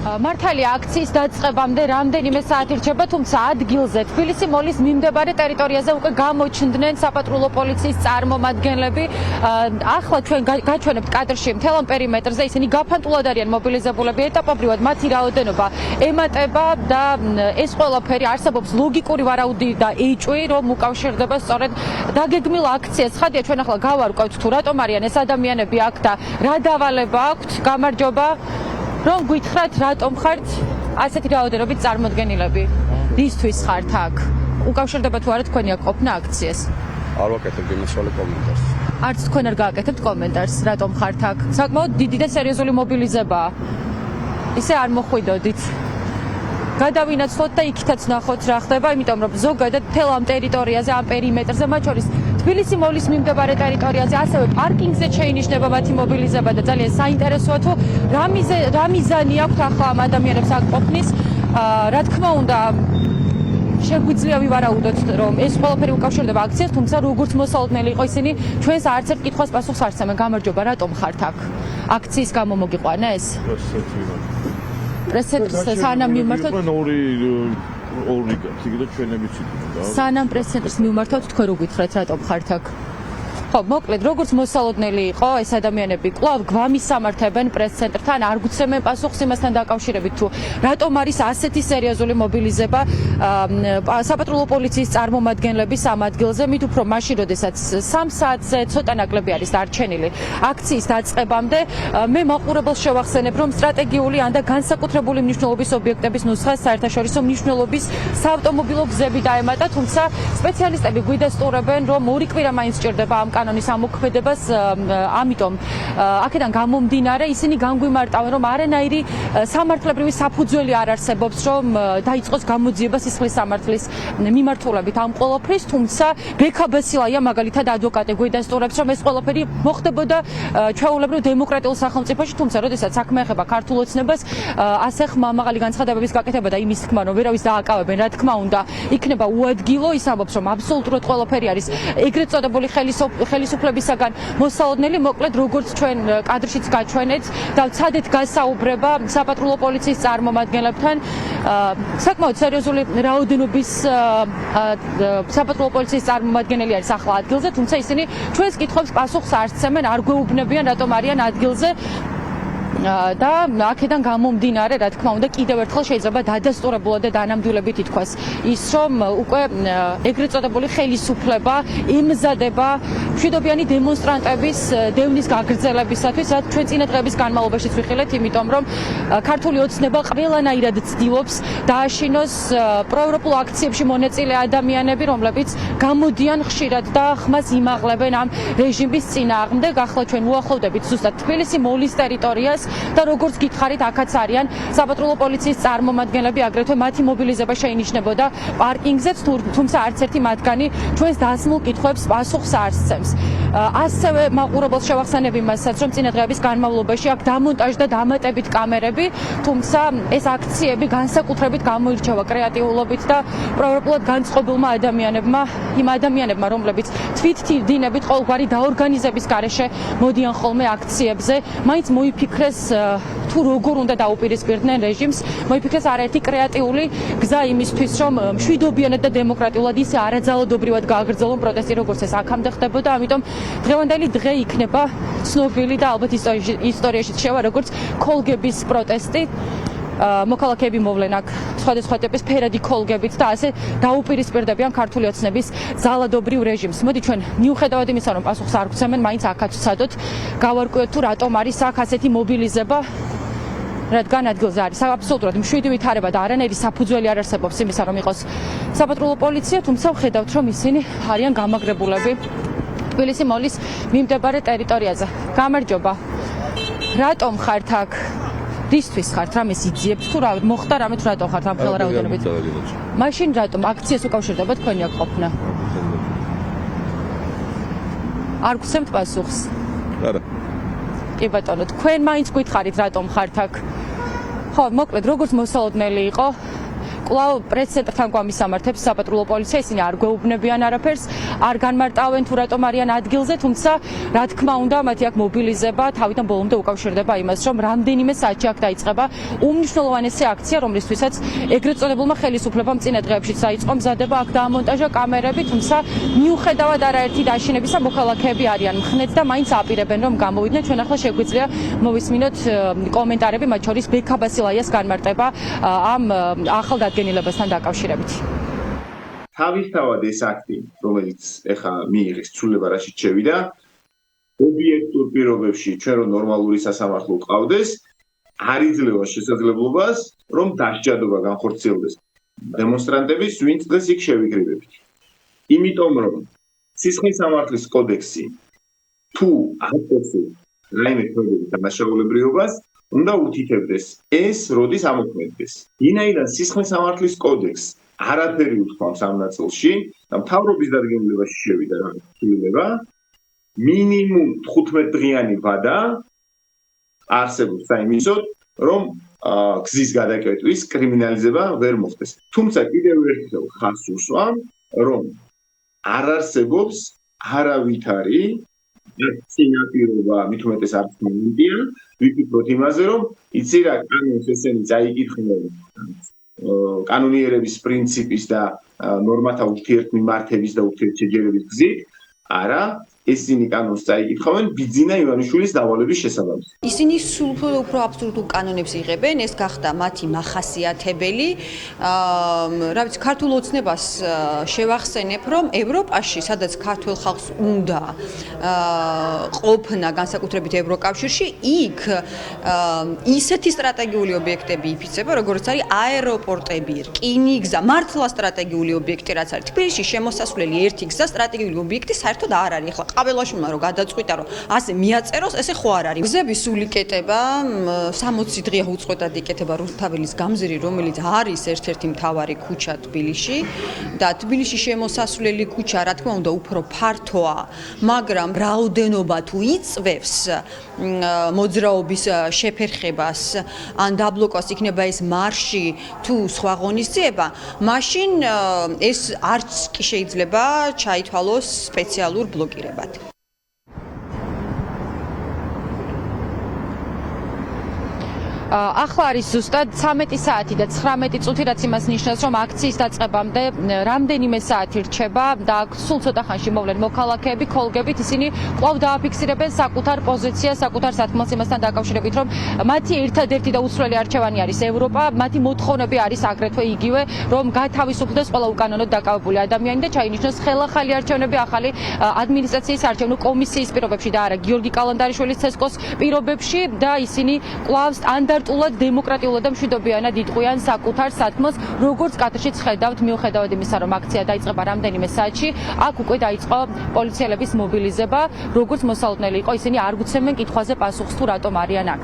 მართალია აქციის დაწყებამდე რამდენიმე საათი რჩება, თუმცა ადგილზე თბილისი მოლის მიმდებარე ტერიტორიაზე უკვე გამოჩნდნენ საპატრულო პოლიციის წარმომადგენლები. ახლა ჩვენ გაჩვენებთ კადრში მთელ ამ პერიმეტრზე ისინი გაფანტულად არიან მობილიზებულები, ეტაპობრივად მათი რაოდენობა ემატება და ეს ყველაფერი არსებობს ლოგიკური ვარაუდი და ეჭვი, რომ უკავშირდება სწორედ დაგეგმილ აქციას. ხადია ჩვენ ახლა გავარკვევთ თუ რატომ არიან ეს ადამიანები აქ და რა დავალება აქვთ. გამარჯობა. რომ გითხრათ რატომ ხართ ასეთი რაოდენობით წარმოდგენილები? რისთვის ხართ აქ? უკავშირდება თუ არა თქვენი აქ ყოფნა აქციას? არ ვაკეთებ იმასვალი კომენტარს. არც თქვენ არ გააკეთებთ კომენტარს, რატომ ხართ აქ? საკმაოდ დიდი და სერიოზული მობილიზებაა. ისე არ მოხვიდოდით. გადავინაცვლოთ და იქითაც ნახოთ რა ხდება, იმიტომ რომ ზოგადად მთელ ამ ტერიტორიაზე, ამ პერიმეტრზე, მათ შორის თბილისი მოლის მიმდებარე ტერიტორიაზე, ასევე პარკინგზე შეინიშნება მათი მობილიზება და ძალიან საინტერესოა თუ რა მიზანი აქვს ახლა ამ ადამიანებს აქ ყოფნის. რა თქმა უნდა, შეგვიძლია ვივარაუდოთ, რომ ეს ყველაფერი უკავშირდება აქციას, თუმცა როგორც მოსალოდნელი იყო ისინი ჩვენს არც ერთ კითხვას პასუხს არ სცემენ. გამარჯობა, რატომ ხართ აქ? აქციის გამო მოგიყვანეს? პრესცენტრს სანამ მივმართოთ ორი გიგდა ჩვენებიც იქნება. სანამ პრესცენტრს მივმართოთ თქვენ რო გითხრათ რატომ ხართ აქ? ხო, მოკლედ, როგორც მოსალოდნელი იყო, ეს ადამიანები კვლავ გვამისამართებენ პრესცენტრთან, არ გვცემენ პასუხს იმასთან დაკავშირებით, თუ რატომ არის ასეთი სერიოზული მობილიზება საპატრულო პოლიციის წარმომადგენლების ამ ადგილზე, მით უფრო მაშინ, როდესაც 3 საათზე ცოტა ნაკლები არის დარჩენილი აქციის დაწყებამდე. მე მაყურებელს შევახსენებ, რომ სტრატეგიული ან და განსაკუთრებული მნიშვნელობის ობიექტების ნუსხას საერთაშორისო მნიშვნელობის საავტომობილო გზები დაემატა, თუმცა სპეციალისტები გვიდასტურებენ, რომ ორი კვირა მაინც სჭირდება ამ კანონის ამოქმედებას, ამიტომ აქედან გამომდინარე ისინი განგვიმარტავენ, რომ არანაირი სამართლებრივი საფუძველი არ არსებობს, რომ დაიწყოს გამოძიება სისხლის სამართლის მიმართულებით ამ ყველაფრის, თუმცა ბექა ბასილაია მაგალითად ადვოკატი გვიდასტურებს, რომ ეს ყველაფერი მოხდებოდა ჩვეულებრივ დემოკრატიულ სახელმწიფოში, თუმცა როდესაც საქმე ეხება ქართულ ოცნებას, ასე ხმამაღალი განცხადებების გაკეთება და იმის თქმა, რომ ვერავის დააკავებენ, რა თქმა უნდა, იქნება უადგილო. ის ამბობს, რომ აბსოლუტურად ყველაფერი არის ეგრეთ წოდებული ხელისუფლებისაგან მოსალოდნელი. მოკლედ, როგორც ჩვენ კადრშიც გაჩვენეთ და ვცადეთ გასაუბრება საპატრულო პოლიციის წარმომადგენლებთან, საკმაოდ სერიოზული რაოდენობის საპატრულო პოლიციის წარმომადგენელი არის ახლა ადგილზე, თუმცა ისინი ჩვენს კითხვებს პასუხს არ სცემენ, არ გვეუბნებიან რატომ არიან ადგილზე. და აქედან გამომდინარე, რა თქმა უნდა, კიდევ ერთხელ შეიძლება დადასტურებულად და დანამდვილებით ითქვას ის, რომ უკვე ეგრეთ წოდებული ხელისუფლება ემზადება მშვიდობიანი დემონსტრანტების დევნის გაგრძელებისათვის, რაც ჩვენ წინა დღეების განმავლობაში ვიხილეთ, იმიტომ რომ ქართული ოცნება ყველანაირად ცდილობს დააშინოს პროევროპულ აქციებში მონაწილე ადამიანები, რომლებიც გამოდიან ხშირად და ხმას იმაღლებენ ამ რეჟიმის წინააღმდეგ. ახლა ჩვენ უახლოვდებით ზუსტად თბილისი მოლის ტერიტორიას და როგორც გითხარით, აქაც არიან საპატრულო პოლიციის წარმომადგენლები, აგრეთვე მათი მობილიზება შეინიშნებოდა პარკინგზეც, თუმცა არც ერთი მათგანი ჩვენს დასმულ კითხვებს პასუხს არ სცემს. ასევე მაყურებელს შევახსენებ იმასაც, რომ წინა დღეების განმავლობაში აქ დამონტაჟდა დამატებით კამერები, თუმცა ეს აქციები განსაკუთრებით გამოირჩევა კრეატიულობით და პროევროპულად განწყობილმა ადამიანებმა, იმ ადამიანებმა, რომლებიც თვითდინებით ყოველგვარი დაორგანიზების გარეშე მოდიან ხოლმე აქციებზე, მაინც მოიფიქრეს თუ როგორ უნდა დაუპირისპირდნენ რეჟიმს, მოიფიქრეს არაერთი კრეატიული გზა იმისთვის, რომ მშვიდობიანად და დემოკრატიულად ისე არაძალადობრივად გააგრძელონ პროტესტი, როგორც ეს აქამდე ხდებოდა. ამიტომ დღევანდელი დღე იქნება ცნობილი და ალბათ ისტორიაში შევა როგორც ქოლგების პროტესტი. მოქალაქეები მოვლენ აქ სხვადასხვა ტიპის ფერადი ქოლგებით და ასე დაუპირისპირდებიან ქართული ოცნების ძალადობრივ რეჟიმს. მოდი ჩვენ მიუხედავად იმისა, რომ პასუხს არ გვცემენ, მაინც აქაც ვცადოთ, გავარკვიოთ თუ რატომ არის აქ ასეთი მობილიზება, რადგან ადგილზე არის აბსოლუტურად მშვიდი ვითარება და არანაირი საფუძველი არ არსებობს იმისა, რომ იყოს საპატრულო პოლიცია, თუმცა ვხედავთ, რომ ისინი არიან გამაგრებულები თბილისი მოლის მიმდებარე ტერიტორიაზე. გამარჯობა. რატომ ხართ აქ? რისთვის ხართ? რამეს იძიებთ თუ რა მოხდა რამე თუ რატომ ხართ ამ ხელა რაოდენობით? მაშინ რატომ აქციას უკავშირდება თქვენი აქ ყოფნა? არ გვცემთ პასუხს? არა. კი ბატონო, თქვენ მაინც გითხარით რატომ ხართ აქ? ხო, მოკლედ, როგორც მოსალოდნელი იყო, კვლავ პრესცენტრთან გვამისამართებს საპატრულო პოლიცია, ისინი არ გვეუბნებიან არაფერს, არ განმარტავენ თუ რატომ არიან ადგილზე, თუმცა რა თქმა უნდა, მათი აქ მობილიზება თავიდან ბოლომდე უკავშირდება იმას, რომ რამდენიმე საათში აქ დაიწყება უმნიშვნელოვანესი აქცია, რომლისთვისაც ეგრეთ წოდებულმა ხელისუფლებამ წინა დღეებშიც დაიწყო მზადება, აქ დაამონტაჟა კამერები, თუმცა მიუხედავად არაერთი დაშინებისა, მოქალაქეები არიან მხნედ და მაინც აპირებენ რომ გამოვიდნენ. ჩვენ ახლა შეგვიძლია მოვისმინოთ კომენტარები, მათ შორის ბექა ბასილაიას განმარტება ამ ახალდადგენილებასთან დაკავშირებით. თავისთავად ეს აქტი, რომელიც ეხა მიიღეს ცვლილებაში შევიდა, ობიექტურ პირობებში ჩვენ რომ ნორმალური სასამართლო ყავდეს, არ იძლევა შესაძლებლობას, რომ დასჯადობა განხორციელდეს დემონსტრანტების, ვინც დღეს იქ შევიკრიბებით. იმიტომ რომ სისხლის სამართლის კოდექსი თუ აწევს რაიმე ქმედების დანაშაულებრიობას, უნდა უთითებდეს ეს როდის ამოქმედდეს. ვინაიდან სისხლის სამართლის კოდექსს არაფერი უთქვამს ამ ნაწილში და მთავრობის დადგენილებაში შევიდა რა ცვლილება, მინიმუმ 15 დღიანი ვადა არსებობს საიმისოდ, რომ გზის გადაკეტვის კრიმინალიზება ვერ მოხდეს. თუმცა კიდევ ერთხელ ხაზს უსვამ, რომ არ არსებობს არავითარი წინაპირობა, მით უმეტეს არც მომენტია, ვიფიქროთ იმაზე, რომ იცი რა კანონს ესენი წაიკითხნენ კანონიერების პრინციპის და ნორმათა ურთიერთმიმართების და ურთიერთშეჯერების გზით, არა, ესენი კანონს წაიკითხავენ ბიძინა ივანიშვილის დავალების შესაბამისად. ისინი სულ უფრო აბსურდულ კანონებს იღებენ, ეს გახდა მათი მახასიათებელი. რა ვიცი, ქართულ ოცნებას შევახსენებ, რომ ევროპაში, სადაც ქართულ ხალხს უნდა ყოფნა განსაკუთრებით ევროკავშირში, იქ ისეთი სტრატეგიული ობიექტები იფიცება, როგორც არის აეროპორტები, რკინიგზა, მართლა სტრატეგიული ობიექტი რაც არის. თბილისში შემოსასვლელი ერთი გზა სტრატეგიული ობიექტი საერთოდ არ არის. ახლა ყაბელაშვილმა რომ გადაწყვიტა, რომ ასე მიაწეროს, ესე ხო არ არის. გზების სული კეტება, 60 დღეა უწყვეტად იკეთება რუსთაველის გამზირი, რომელიც არის ერთ-ერთი მთავარი ქუჩა თბილისში და თბილისში შემოსასვლელი ქუჩა, რა თქმა უნდა, უფრო ფართოა, მაგრამ რაოდენობა თუ იწვევს მოძრაობის შეფერხებას ან დაბლოკოს იქნება ეს მარში თუ სხვა ღონისძიება, მაშინ ეს არც კი შეიძლება ჩაითვალოს სპეციალურ ბლოკირებად. ახლა არის ზუსტად 13 საათი და 19 წუთი, რაც იმას ნიშნავს, რომ აქციის დაწყებამდე რამდენიმე საათი რჩება და სულ ცოტა ხანში მოვლენ მოქალაქეები, კოლგებით, ისინი კვლავ დააფიქსირებენ საკუთარ პოზიციას, საკუთარ სათქმელს იმასთან დაკავშირებით, რომ მათი ერთადერთი და უცვლელი არჩევანი არის ევროპა, მათი მოთხოვნები არის აგრეთვე იგივე, რომ გათავისუფლდეს ყველა უკანონოდ დაკავებული ადამიანი და ჩაინიშნოს ხელახალი არჩევნები ახალი ადმინისტრაციის არჩევნო კომისიის პირობებში და არა გიორგი კალანდარიშვილის ცესკოს პირობებში და ისინი კვლავ სტანდარტულად დემოკრატიულად და მშვიდობიანად იტყვიან საკუთარ სათქმელს, როგორც კადრშიც ხედავთ, მიუხედავად იმისა, რომ აქცია დაიწყება რამდენიმე საათში, აქ უკვე დაიწყო პოლიციელების მობილიზება, როგორც მოსალოდნელი იყო, ისინი არ გვცემენ კითხვაზე პასუხს თუ რატომ არიან აქ.